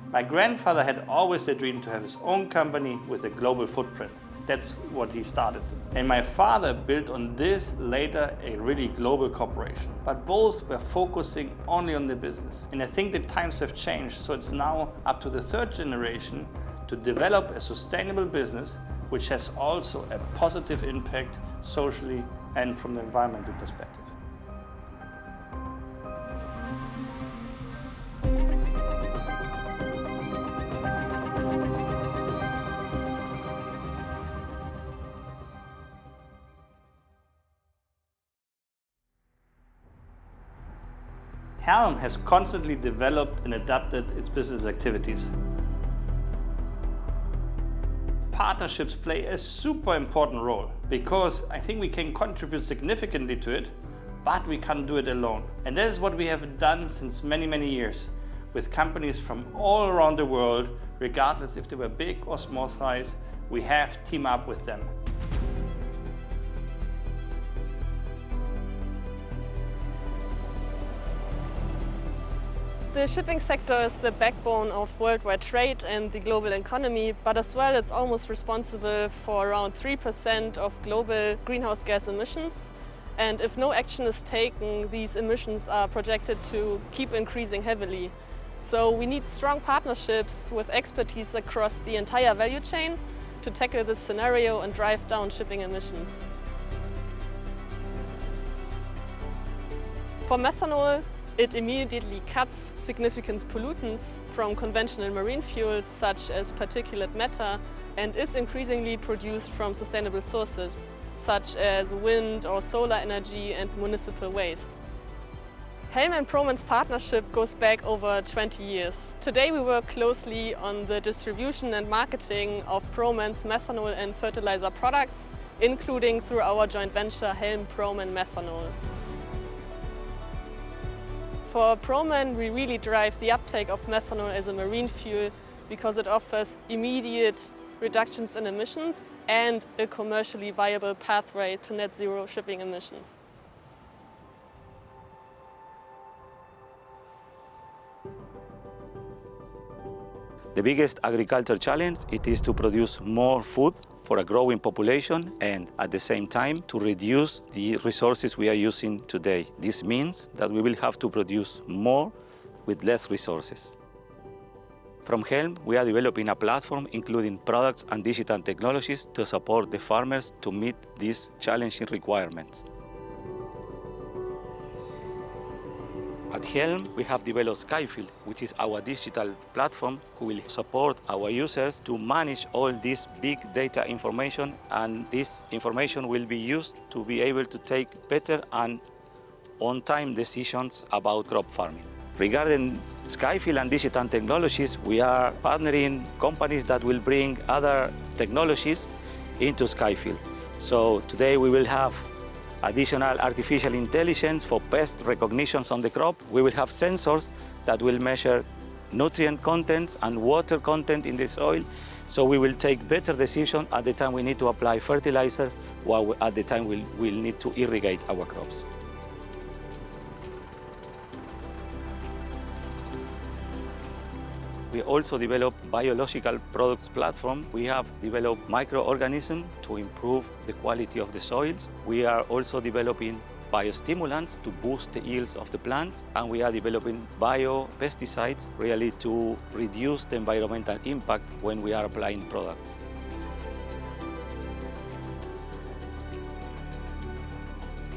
My grandfather had always the dream to have his own company with a global footprint. That's what he started. And my father built on this later a really global corporation. But both were focusing only on the business. And I think the times have changed, so it's now up to the third generation to develop a sustainable business which has also a positive impact socially and from the environmental perspective. HELM has constantly developed and adapted its business activities. Partnerships play a super important role because I think we can contribute significantly to it, but we can't do it alone. And that is what we have done since many years with companies from all around the world, regardless if they were big or small size. We have teamed up with them. The shipping sector is the backbone of worldwide trade and the global economy, but as well it's almost responsible for around 3% of global greenhouse gas emissions. And if no action is taken, these emissions are projected to keep increasing heavily. So we need strong partnerships with expertise across the entire value chain to tackle this scenario and drive down shipping emissions. For methanol, it immediately cuts significant pollutants from conventional marine fuels such as particulate matter and is increasingly produced from sustainable sources such as wind or solar energy and municipal waste. HELM and Proman's partnership goes back over 20 years. Today we work closely on the distribution and marketing of Proman's methanol and fertilizer products, including through our joint venture HELM Proman Methanol. For Proman, we really drive the uptake of methanol as a marine fuel because it offers immediate reductions in emissions and a commercially viable pathway to net zero shipping emissions. The biggest agriculture challenge it is to produce more food for a growing population and at the same time to reduce the resources we are using today. This means that we will have to produce more with less resources. From HELM, we are developing a platform including products and digital technologies to support the farmers to meet these challenging requirements. At HELM, we have developed Skyfield, which is our digital platform who will support our users to manage all this big data information, and this information will be used to be able to take better and on-time decisions about crop farming. Regarding Skyfield and digital technologies, we are partnering companies that will bring other technologies into Skyfield. So today we will have additional artificial intelligence for pest recognitions on the crop. We will have sensors that will measure nutrient contents and water content in the soil, so we will take better decisions at the time we need to apply fertilizers or at the time we'll need to irrigate our crops. We also develop biological products platform. We have developed microorganisms to improve the quality of the soils. We are also developing biostimulants to boost the yields of the plants, and we are developing biopesticides really to reduce the environmental impact when we are applying products.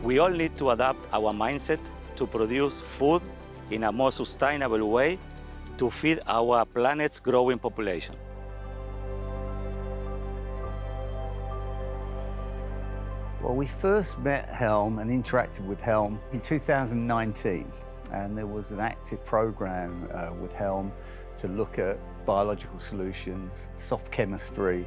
We all need to adapt our mindset to produce food in a more sustainable way to feed our planet's growing population. Well, we first met HELM and interacted with HELM in 2019, and there was an active program with HELM to look at biological solutions, soft chemistry,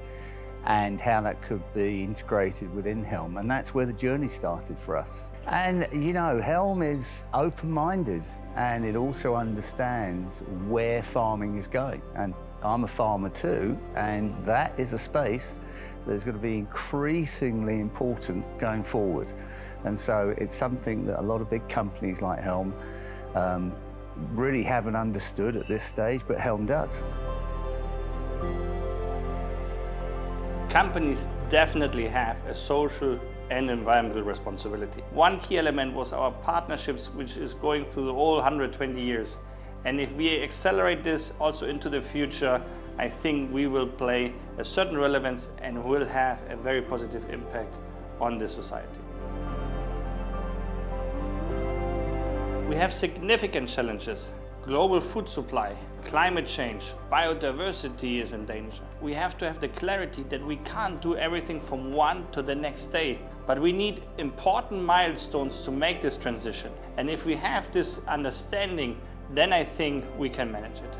and how that could be integrated within HELM. And that's where the journey started for us. And you know, HELM is open-minded, and it also understands where farming is going. And I'm a farmer too, and that is a space that's going to be increasingly important going forward. And so it's something that a lot of big companies like HELM really haven't understood at this stage, but HELM does. Companies definitely have a social and environmental responsibility. One key element was our partnerships, which is going through the whole 120 years. And if we accelerate this also into the future, I think we will play a certain relevance and will have a very positive impact on the society. We have significant challenges. Global food supply, climate change, biodiversity is in danger. We have to have the clarity that we can't do everything from one to the next day, but we need important milestones to make this transition. And if we have this understanding, then I think we can manage it.